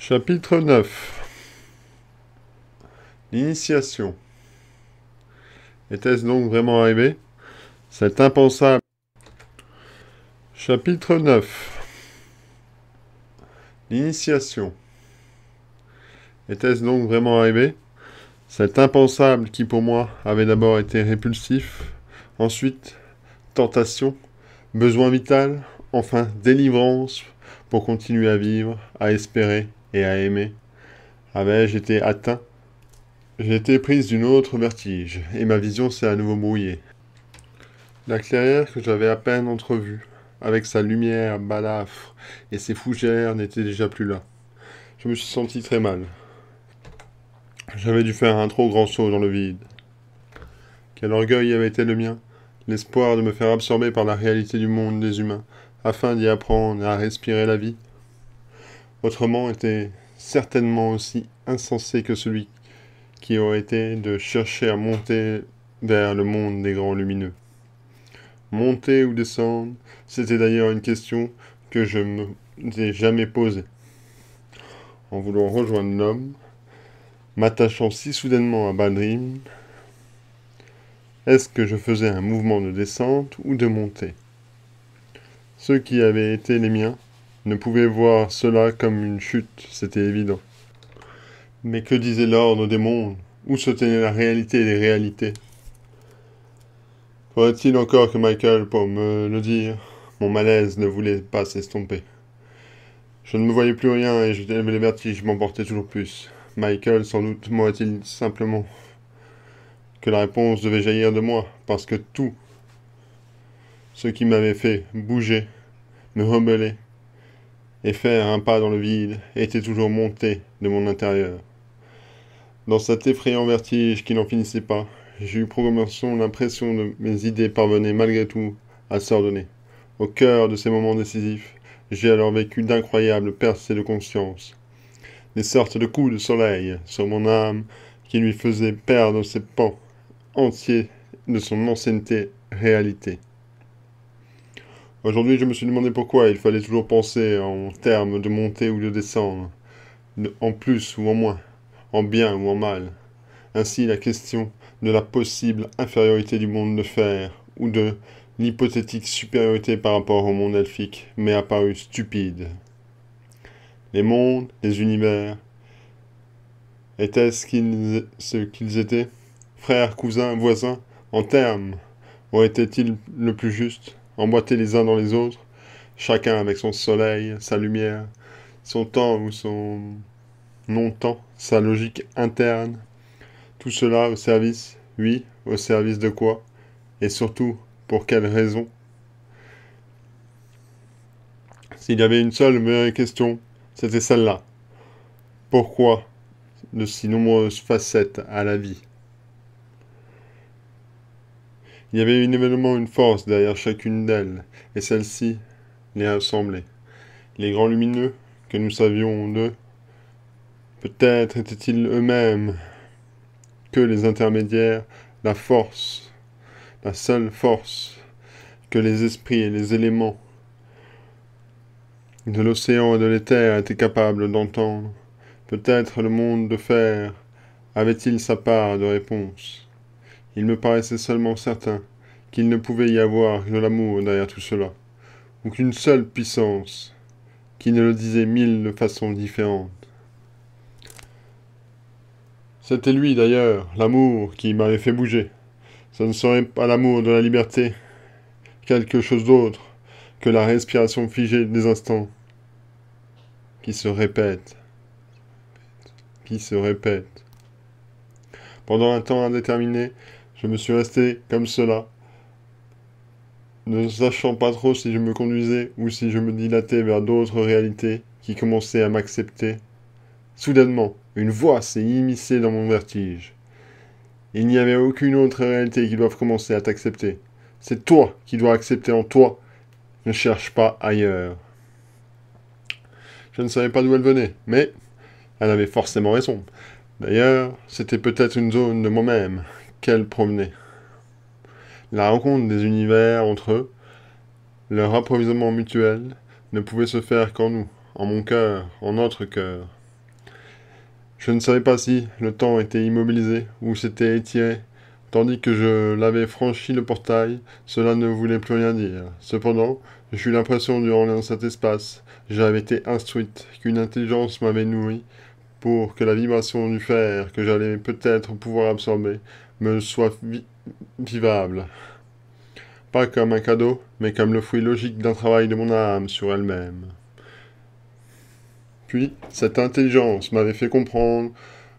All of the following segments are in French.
Chapitre 9. L'initiation. Était-ce donc vraiment arrivé? C'est impensable. Chapitre 9. L'initiation. Était-ce donc vraiment arrivé? C'est impensable qui pour moi avait d'abord été répulsif, ensuite tentation, besoin vital, enfin délivrance pour continuer à vivre, à espérer et à aimer. Avais-je été atteint? J'ai été prise d'une autre vertige, et ma vision s'est à nouveau brouillée. La clairière que j'avais à peine entrevue, avec sa lumière balafre et ses fougères, n'était déjà plus là. Je me suis senti très mal. J'avais dû faire un trop grand saut dans le vide. Quel orgueil avait été le mien, l'espoir de me faire absorber par la réalité du monde des humains, afin d'y apprendre à respirer la vie. Autrement était certainement aussi insensé que celui qui aurait été de chercher à monter vers le monde des grands lumineux. Monter ou descendre, c'était d'ailleurs une question que je ne m'étais jamais posée. En voulant rejoindre l'homme, m'attachant si soudainement à Baldrim, est-ce que je faisais un mouvement de descente ou de montée? Ceux qui avaient été les miens ne pouvaient voir cela comme une chute, c'était évident. Mais que disait l'ordre des mondes? Où se tenait la réalité des réalités? Faudrait-il encore que Michael pour me le dire? Mon malaise ne voulait pas s'estomper. Je ne me voyais plus rien et les vertiges m'emportaient toujours plus. Michael, sans doute, m'aurait-il simplement que la réponse devait jaillir de moi, parce que tout ce qui m'avait fait bouger, me rebeller et faire un pas dans le vide était toujours monté de mon intérieur. Dans cet effrayant vertige qui n'en finissait pas, j'ai eu progressivement l'impression que mes idées parvenaient malgré tout à s'ordonner. Au cœur de ces moments décisifs, j'ai alors vécu d'incroyables percées de conscience, des sortes de coups de soleil sur mon âme qui lui faisaient perdre ses pans entiers de son ancienneté réalité. Aujourd'hui, je me suis demandé pourquoi il fallait toujours penser en termes de monter ou de descendre, en plus ou en moins, en bien ou en mal. Ainsi, la question de la possible infériorité du monde de fer ou de l'hypothétique supériorité par rapport au monde elfique m'est apparue stupide. Les mondes, les univers, étaient-ce ce qu'ils étaient? Frères, cousins, voisins, en termes, auraient-ils le plus juste, emboîtés les uns dans les autres, chacun avec son soleil, sa lumière, son temps ou son non-temps, sa logique interne, tout cela au service, oui, au service de quoi? Et surtout, pour quelle raison? S'il y avait une seule vraie question, c'était celle-là. Pourquoi de si nombreuses facettes à la vie? Il y avait évidemment une force derrière chacune d'elles, et celle-ci les rassemblait. Les grands lumineux, que nous savions d'eux, peut-être étaient-ils eux-mêmes que les intermédiaires, la force, la seule force que les esprits et les éléments de l'océan et de l'éther étaient capables d'entendre. Peut-être le monde de fer avait-il sa part de réponse. Il me paraissait seulement certain qu'il ne pouvait y avoir de l'amour derrière tout cela, ou qu'une seule puissance, qui ne le disait mille de façons différentes. C'était lui, d'ailleurs, l'amour, qui m'avait fait bouger. Ce ne serait pas l'amour de la liberté, quelque chose d'autre que la respiration figée des instants, qui se répète, Pendant un temps indéterminé, je me suis resté comme cela, ne sachant pas trop si je me conduisais ou si je me dilatais vers d'autres réalités qui commençaient à m'accepter. Soudainement, une voix s'est immiscée dans mon vertige. Il n'y avait aucune autre réalité qui doive commencer à t'accepter. C'est toi qui dois accepter en toi. Ne cherche pas ailleurs. Je ne savais pas d'où elle venait, mais elle avait forcément raison. D'ailleurs, c'était peut-être une zone de moi-même qu'elle promenait. La rencontre des univers entre eux, leur approvisionnement mutuel, ne pouvait se faire qu'en nous, en mon cœur, en notre cœur. Je ne savais pas si le temps était immobilisé ou s'était étiré. Tandis que je l'avais franchi le portail, cela ne voulait plus rien dire. Cependant, j'eus l'impression durant cet espace, j'avais été instruite, qu'une intelligence m'avait nourri, pour que la vibration du fer que j'allais peut-être pouvoir absorber me soit vivable. Pas comme un cadeau, mais comme le fruit logique d'un travail de mon âme sur elle-même. Puis, cette intelligence m'avait fait comprendre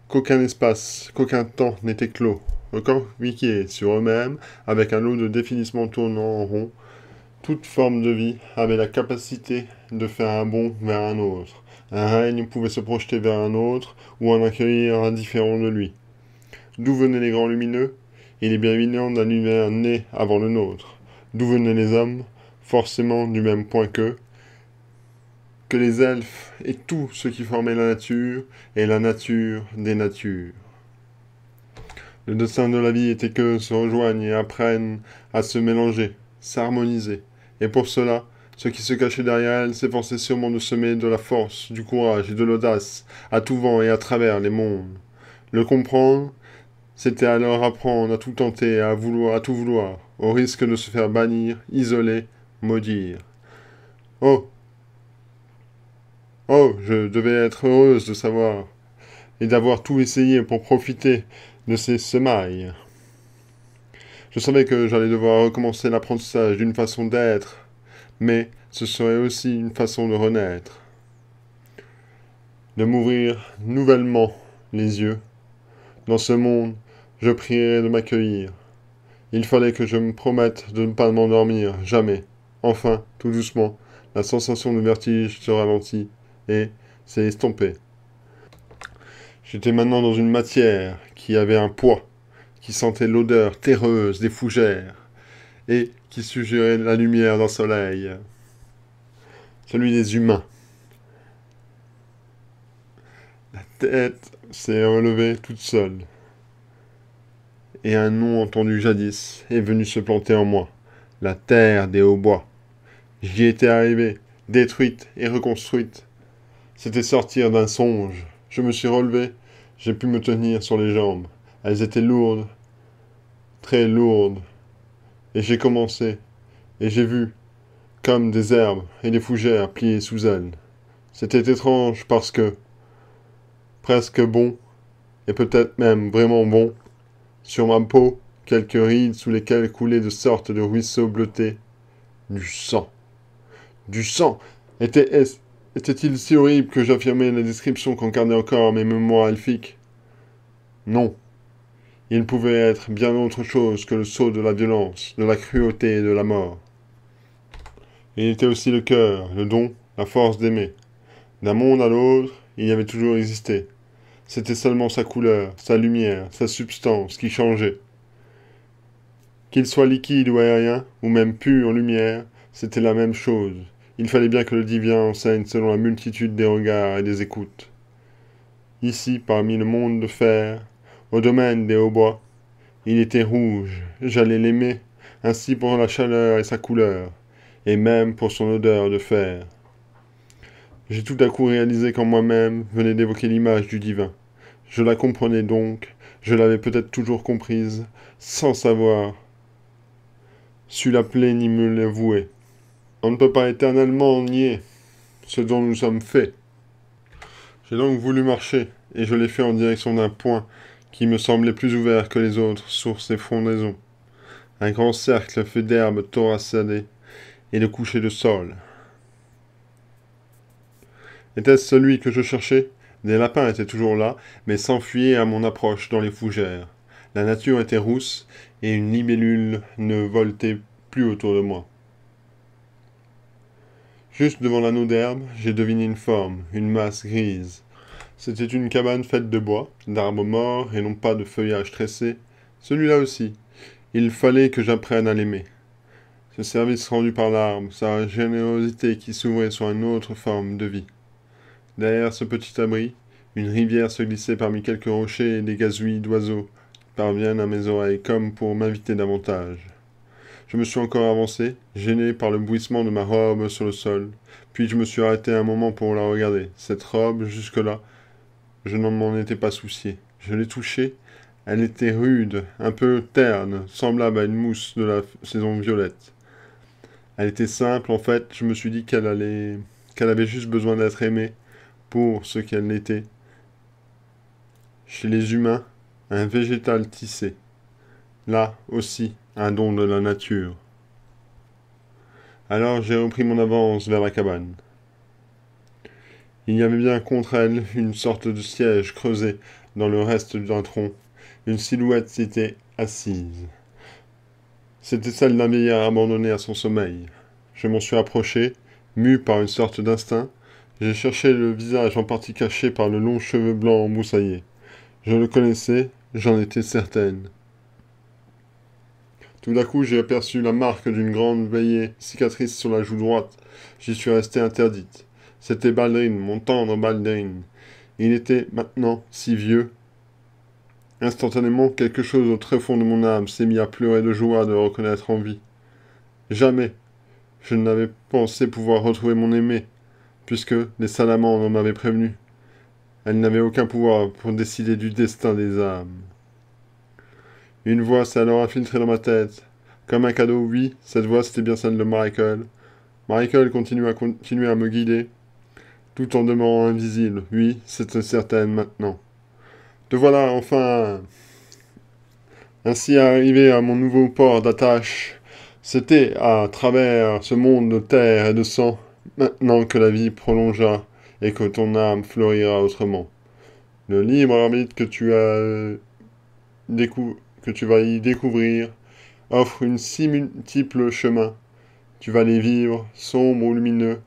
qu'aucun espace, qu'aucun temps n'était clos, recroquevillés sur eux-mêmes, avec un lot de définissements tournant en rond. Toute forme de vie avait la capacité de faire un bond vers un autre. Un règne pouvait se projeter vers un autre, ou en accueillir un différent de lui. D'où venaient les grands lumineux? Il est bien évident d'un univers né avant le nôtre. D'où venaient les hommes? Forcément du même point qu'eux. Que les elfes et tout ce qui formait la nature, et la nature des natures. Le dessein de la vie était que se rejoignent et apprennent à se mélanger, s'harmoniser. Et pour cela, ce qui se cachait derrière elle s'efforçait sûrement de semer de la force, du courage et de l'audace, à tout vent et à travers les mondes. Le comprendre, c'était alors apprendre à tout tenter, à tout vouloir, au risque de se faire bannir, isoler, maudire. Oh! Oh, je devais être heureuse de savoir, et d'avoir tout essayé pour profiter de ces semailles. Je savais que j'allais devoir recommencer l'apprentissage d'une façon d'être, mais ce serait aussi une façon de renaître, de m'ouvrir nouvellement les yeux. Dans ce monde, je prierai de m'accueillir. Il fallait que je me promette de ne pas m'endormir, jamais. Enfin, tout doucement, la sensation de vertige se ralentit et s'est estompée. J'étais maintenant dans une matière qui avait un poids, qui sentait l'odeur terreuse des fougères et qui suggérait la lumière d'un soleil, celui des humains. La tête s'est relevée toute seule, et un nom entendu jadis est venu se planter en moi, la terre des hauts-bois. J'y étais arrivé, détruite et reconstruite. C'était sortir d'un songe. Je me suis relevé, j'ai pu me tenir sur les jambes. Elles étaient lourdes, très lourdes. Et j'ai commencé, et j'ai vu, comme des herbes et des fougères pliées sous elles. C'était étrange parce que, presque bon, et peut-être même vraiment bon, sur ma peau, quelques rides sous lesquelles coulaient de sortes de ruisseaux bleutés, du sang. Du sang! Était-il si horrible que j'affirmais la description qu'encarnaient encore mes mémoires elfiques? Non. Il pouvait être bien autre chose que le sceau de la violence, de la cruauté et de la mort. Il était aussi le cœur, le don, la force d'aimer. D'un monde à l'autre, il y avait toujours existé. C'était seulement sa couleur, sa lumière, sa substance qui changeait. Qu'il soit liquide ou aérien, ou même pur en lumière, c'était la même chose. Il fallait bien que le divin enseigne selon la multitude des regards et des écoutes. Ici, parmi le monde de fer, au domaine des hautbois, il était rouge, j'allais l'aimer, ainsi pour la chaleur et sa couleur, et même pour son odeur de fer. J'ai tout à coup réalisé qu'en moi-même venait d'évoquer l'image du divin. Je la comprenais donc, je l'avais peut-être toujours comprise, sans savoir, su l'appeler ni me l'avouer. On ne peut pas éternellement nier ce dont nous sommes faits. J'ai donc voulu marcher, et je l'ai fait en direction d'un point qui me semblait plus ouvert que les autres sur ses frondaisons. Un grand cercle fait d'herbes torassadées et de couchers de sol. Était-ce celui que je cherchais? Des lapins étaient toujours là, mais s'enfuyaient à mon approche dans les fougères. La nature était rousse, et une libellule ne voltait plus autour de moi. Juste devant l'anneau d'herbe, j'ai deviné une forme, une masse grise. C'était une cabane faite de bois, d'arbres morts et non pas de feuillage tressé. Celui-là aussi. Il fallait que j'apprenne à l'aimer. Ce service rendu par l'arbre, sa générosité qui s'ouvrait sur une autre forme de vie. Derrière ce petit abri, une rivière se glissait parmi quelques rochers et des gazouillis d'oiseaux qui parviennent à mes oreilles comme pour m'inviter davantage. Je me suis encore avancé, gêné par le bruissement de ma robe sur le sol, puis je me suis arrêté un moment pour la regarder. Cette robe, jusque-là, je ne m'en étais pas soucié. Je l'ai touchée. Elle était rude, un peu terne, semblable à une mousse de la saison violette. Elle était simple, en fait, je me suis dit qu'elle avait juste besoin d'être aimée pour ce qu'elle était. Chez les humains, un végétal tissé. Là aussi, un don de la nature. Alors j'ai repris mon avance vers la cabane. Il y avait bien contre elle une sorte de siège creusé dans le reste d'un tronc. Une silhouette s'y était assise. C'était celle d'un vieillard abandonné à son sommeil. Je m'en suis approché, mu par une sorte d'instinct. J'ai cherché le visage en partie caché par le long cheveu blanc embroussaillé. Je le connaissais, j'en étais certaine. Tout d'un coup, j'ai aperçu la marque d'une grande veillée, cicatrice sur la joue droite. J'y suis resté interdite. C'était Baldrin, mon tendre Baldrin. Il était maintenant si vieux. Instantanément, quelque chose au très fond de mon âme s'est mis à pleurer de joie de le reconnaître en vie. Jamais je n'avais pensé pouvoir retrouver mon aimée, puisque les salamandres m'avaient prévenu. Elles n'avaient aucun pouvoir pour décider du destin des âmes. Une voix s'est alors infiltrée dans ma tête. Comme un cadeau, oui, cette voix c'était bien celle de Michael. Michael continuait à me guider, tout en demeurant invisible. Oui, c'était certain maintenant. Te voilà enfin ainsi arrivé à mon nouveau port d'attache. C'était à travers ce monde de terre et de sang, maintenant que la vie prolongea et que ton âme fleurira autrement. Le libre arbitre que tu vas y découvrir offre une si multiple chemins. Tu vas les vivre, sombres ou lumineux,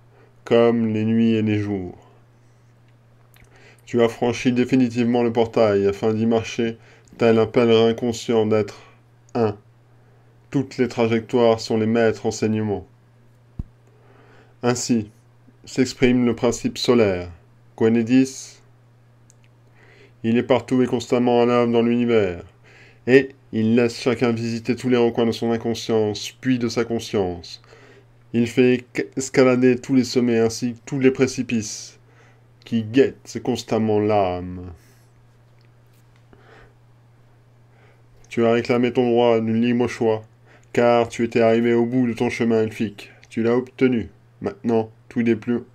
comme les nuits et les jours. Tu as franchi définitivement le portail afin d'y marcher, tel un pèlerin conscient d'être un. Toutes les trajectoires sont les maîtres enseignements. Ainsi s'exprime le principe solaire. Gwenedis, il est partout et constamment à l'œuvre dans l'univers. Et il laisse chacun visiter tous les recoins de son inconscience, puis de sa conscience. Il fait escalader tous les sommets ainsi que tous les précipices qui guettent constamment l'âme. Tu as réclamé ton droit du libre choix, car tu étais arrivé au bout de ton chemin elfique. Tu l'as obtenu. Maintenant, tout n'est plus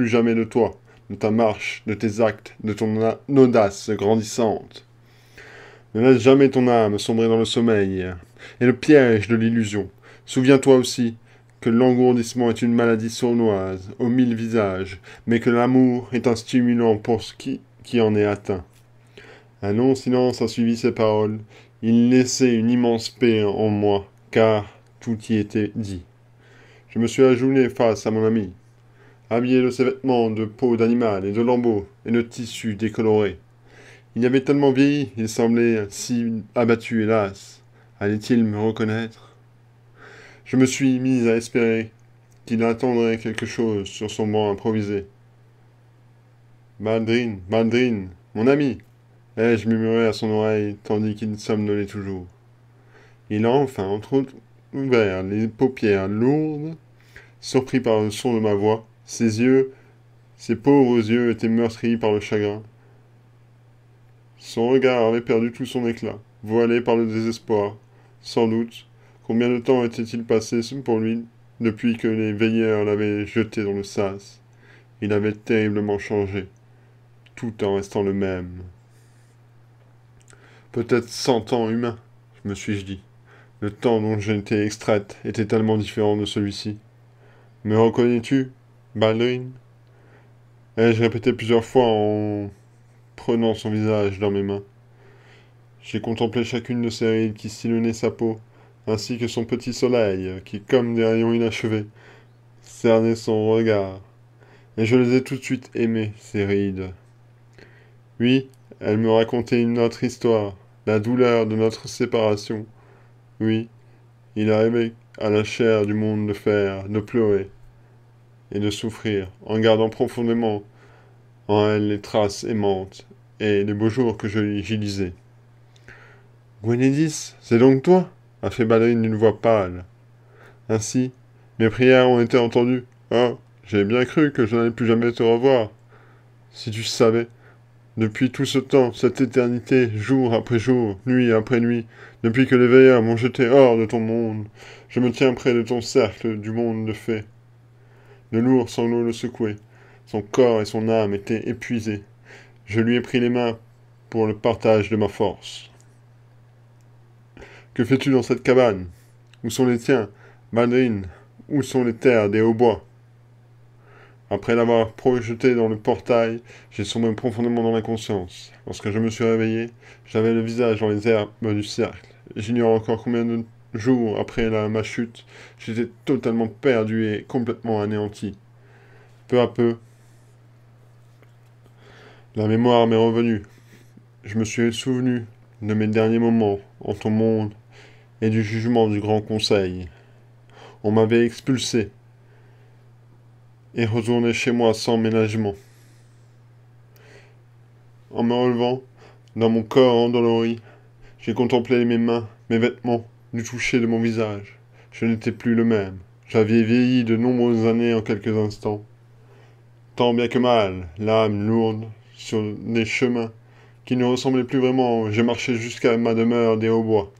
jamais de toi, de ta marche, de tes actes, de ton audace grandissante. Ne laisse jamais ton âme sombrer dans le sommeil et le piège de l'illusion. Souviens-toi aussi que l'engourdissement est une maladie sournoise, aux 1000 visages, mais que l'amour est un stimulant pour ce qui en est atteint. Un long silence a suivi ces paroles. Il laissait une immense paix en moi, car tout y était dit. Je me suis agenouillé face à mon ami, habillé de ses vêtements de peau d'animal et de lambeaux et de tissus décolorés. Il avait tellement vieilli, il semblait si abattu, hélas. Allait-il me reconnaître? Je me suis mis à espérer qu'il attendrait quelque chose sur son banc improvisé. Baldrin, Baldrin, mon ami, ai-je murmuré à son oreille, tandis qu'il somnolait toujours. Il a enfin entrouvert les paupières lourdes, surpris par le son de ma voix. Ses pauvres yeux étaient meurtris par le chagrin. Son regard avait perdu tout son éclat, voilé par le désespoir. Sans doute, combien de temps était-il passé pour lui depuis que les veilleurs l'avaient jeté dans le sas? Il avait terriblement changé, tout en restant le même. Peut-être 100 ans humains, me suis-je dit. Le temps dont j'étais extraite était tellement différent de celui-ci. Me reconnais-tu, Baldrin? Ai-je répété plusieurs fois en prenant son visage dans mes mains. J'ai contemplé chacune de ses rides qui sillonnaient sa peau, ainsi que son petit soleil, qui, comme des rayons inachevés, cernait son regard. Et je les ai tout de suite aimées, ces rides. Oui, elles me racontaient une autre histoire, la douleur de notre séparation. Oui, il arrivait à la chair du monde de fer, de pleurer et de souffrir, en gardant profondément en elle les traces aimantes et les beaux jours que j'y lisais. Gwenedis, c'est donc toi? A fait Baldrin d'une voix pâle. Ainsi, mes prières ont été entendues. Oh, j'ai bien cru que je n'allais plus jamais te revoir. Si tu savais, Depuis tout ce temps, cette éternité, jour après jour, nuit après nuit, depuis que les veilleurs m'ont jeté hors de ton monde, je me tiens près de ton cercle du monde de fées. De lourds sanglots le secouaient. Son corps et son âme étaient épuisés. Je lui ai pris les mains pour le partage de ma force. Que fais-tu dans cette cabane? Où sont les tiens? Madrine, où sont les terres des Hauts-Bois? Après l'avoir projeté dans le portail, j'ai sombré profondément dans l'inconscience. Lorsque je me suis réveillé, j'avais le visage dans les herbes du cercle. J'ignore encore combien de jours après ma chute, j'étais totalement perdu et complètement anéanti. Peu à peu, la mémoire m'est revenue. Je me suis souvenu de mes derniers moments en ton monde et du jugement du Grand Conseil. On m'avait expulsé et retourné chez moi sans ménagement. En me relevant, dans mon corps endolori, j'ai contemplé mes mains, mes vêtements, du toucher de mon visage. Je n'étais plus le même. J'avais vieilli de nombreuses années en quelques instants. Tant bien que mal, l'âme lourde, sur des chemins qui ne ressemblaient plus vraiment, j'ai marché jusqu'à ma demeure des Hauts-Bois.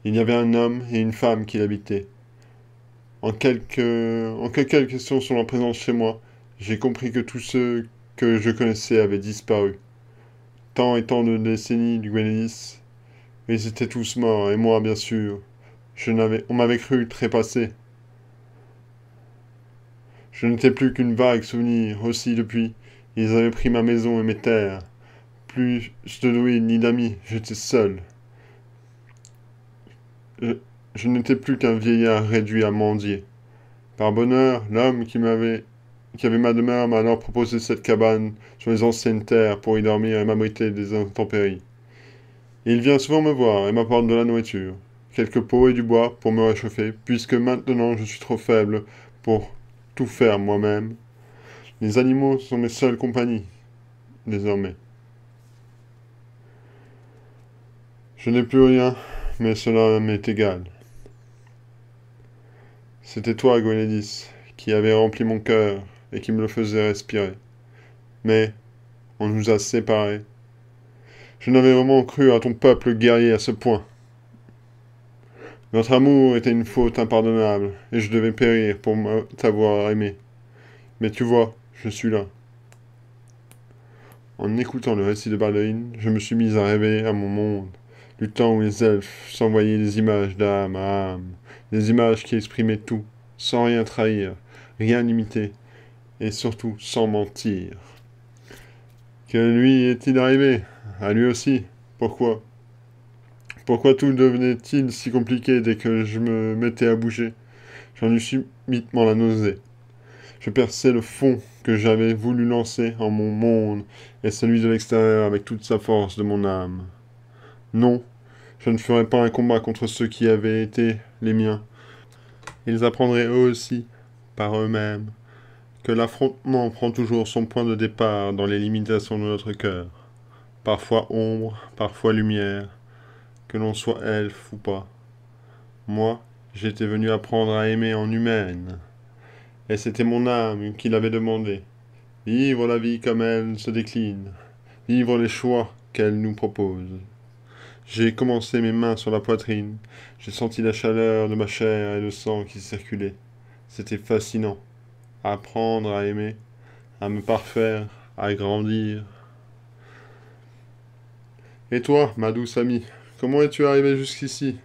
Il y avait un homme et une femme qui l'habitaient. En quelques questions sur leur présence chez moi, j'ai compris que tous ceux que je connaissais avaient disparu. Tant et tant de décennies du Gwenélis, ils étaient tous morts, et moi, bien sûr. On m'avait cru trépassé. Je n'étais plus qu'une vague souvenir, aussi depuis. Ils avaient pris ma maison et mes terres. Plus de druides ni d'amis, j'étais seul. Je, je n'étais plus qu'un vieillard réduit à mendier. Par bonheur, l'homme qui avait ma demeure m'a alors proposé cette cabane sur les anciennes terres pour y dormir et m'abriter des intempéries. Il vient souvent me voir et m'apporte de la nourriture, quelques pots et du bois pour me réchauffer, puisque maintenant je suis trop faible pour tout faire moi-même. Les animaux sont mes seules compagnies, désormais. Je n'ai plus rien, mais cela m'est égal. C'était toi, Gwenédis, qui avait rempli mon cœur et qui me le faisait respirer. Mais on nous a séparés. Je n'avais vraiment cru à ton peuple guerrier à ce point. Notre amour était une faute impardonnable, et je devais périr pour t'avoir aimé. Mais tu vois, je suis là. En écoutant le récit de Balduin, je me suis mis à rêver à mon monde, du temps où les elfes s'envoyaient des images d'âme à âme, des images qui exprimaient tout, sans rien trahir, rien imiter, et surtout sans mentir. Que lui est-il arrivé? À lui aussi. Pourquoi? Pourquoi tout devenait-il si compliqué dès que je me mettais à bouger? J'en eus subitement la nausée. Je perçais le fond que j'avais voulu lancer en mon monde et celui de l'extérieur avec toute sa force de mon âme. Non, je ne ferais pas un combat contre ceux qui avaient été les miens. Ils apprendraient eux aussi, par eux-mêmes, que l'affrontement prend toujours son point de départ dans les limitations de notre cœur. Parfois ombre, parfois lumière, que l'on soit elfe ou pas. Moi, j'étais venu apprendre à aimer en humaine. Et c'était mon âme qui l'avait demandé. Vivre la vie comme elle se décline. Vivre les choix qu'elle nous propose. J'ai commencé mes mains sur la poitrine. J'ai senti la chaleur de ma chair et le sang qui circulait. C'était fascinant. Apprendre à aimer, à me parfaire, à grandir. Et toi, ma douce amie, comment es-tu arrivé jusqu'ici?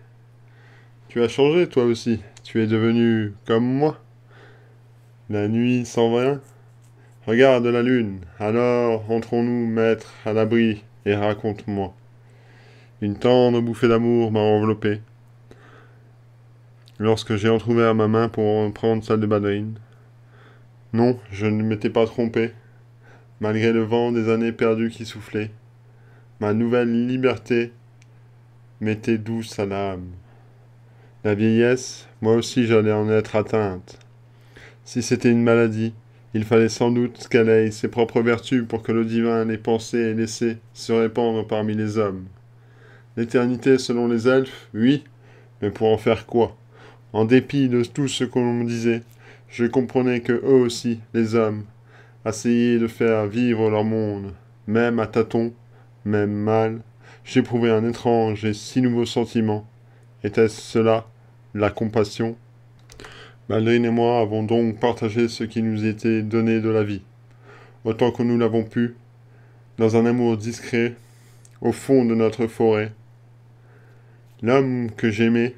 Tu as changé, toi aussi. Tu es devenu comme moi. La nuit s'en va. Regarde la lune. Alors entrons-nous, maître, à l'abri, et raconte-moi. Une tendre bouffée d'amour m'a enveloppé. Lorsque j'ai entrouvert ma main pour prendre celle de Balduin. Non, je ne m'étais pas trompé. Malgré le vent des années perdues qui soufflait, ma nouvelle liberté m'était douce à l'âme. La vieillesse, moi aussi j'allais en être atteinte. Si c'était une maladie, il fallait sans doute qu'elle ait ses propres vertus pour que le divin l'ait pensé et laissé se répandre parmi les hommes. L'éternité selon les elfes, oui, mais pour en faire quoi? En dépit de tout ce qu'on me disait, je comprenais que eux aussi, les hommes, essayaient de faire vivre leur monde. même à tâtons, même mal, j'éprouvais un étrange et si nouveau sentiment. Était-ce cela, la compassion? Baldrine et moi avons donc partagé ce qui nous était donné de la vie, autant que nous l'avons pu, dans un amour discret, au fond de notre forêt. L'homme que j'aimais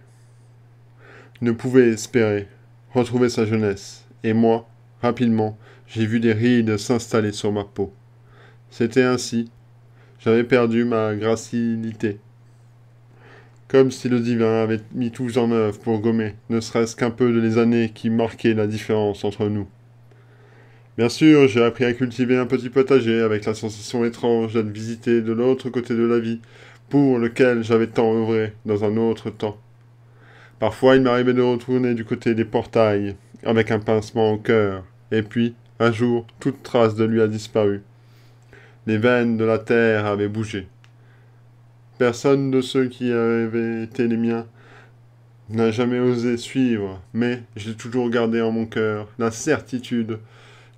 ne pouvait espérer retrouver sa jeunesse, et moi, rapidement, j'ai vu des rides s'installer sur ma peau. C'était ainsi, j'avais perdu ma gracilité, comme si le divin avait mis tout en œuvre pour gommer, ne serait-ce qu'un peu de les années qui marquaient la différence entre nous. Bien sûr, j'ai appris à cultiver un petit potager avec la sensation étrange d'être visité de l'autre côté de la vie, pour lequel j'avais tant œuvré dans un autre temps. Parfois, il m'arrivait de retourner du côté des portails, avec un pincement au cœur, et puis, un jour, toute trace de lui a disparu. Les veines de la terre avaient bougé. Personne de ceux qui avaient été les miens n'a jamais osé suivre, mais j'ai toujours gardé en mon cœur la certitude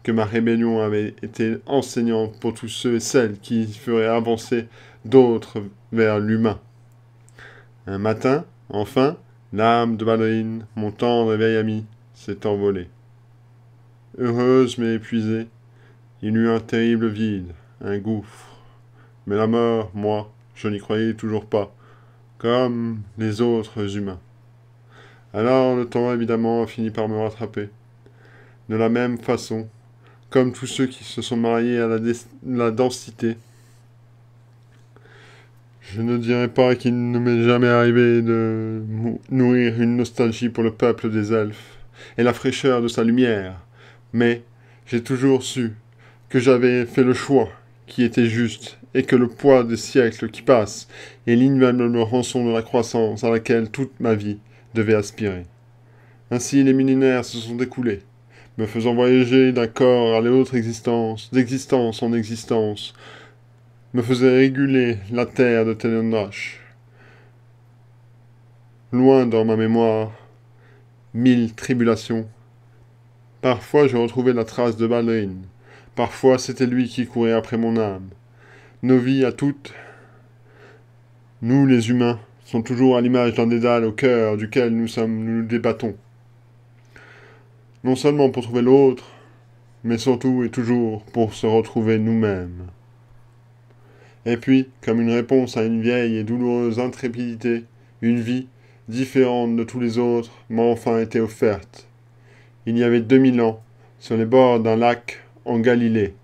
que ma rébellion avait été enseignante pour tous ceux et celles qui feraient avancer d'autres vers l'humain. Un matin, enfin, l'âme de Baldrine, mon tendre et vieil ami, s'est envolée. Heureuse mais épuisée, il eut un terrible vide, un gouffre. Mais la mort, moi, je n'y croyais toujours pas, comme les autres humains. Alors le temps évidemment a fini par me rattraper. De la même façon, comme tous ceux qui se sont mariés à la densité. Je ne dirais pas qu'il ne m'est jamais arrivé de nourrir une nostalgie pour le peuple des elfes et la fraîcheur de sa lumière, mais j'ai toujours su que j'avais fait le choix qui était juste et que le poids des siècles qui passent est l'inimable rançon de la croissance à laquelle toute ma vie devait aspirer. Ainsi les millénaires se sont écoulés, me faisant voyager d'un corps à l'autre existence, d'existence en existence, me faisait réguler la terre de Télénrache. Loin dans ma mémoire, 1000 tribulations. Parfois je retrouvais la trace de Baldrine, parfois c'était lui qui courait après mon âme. Nos vies à toutes, nous les humains, sont toujours à l'image d'un dédale au cœur duquel nous nous débattons. Non seulement pour trouver l'autre, mais surtout et toujours pour se retrouver nous-mêmes. Et puis, comme une réponse à une vieille et douloureuse intrépidité, une vie, différente de tous les autres, m'a enfin été offerte. Il y avait 2000 ans, sur les bords d'un lac en Galilée,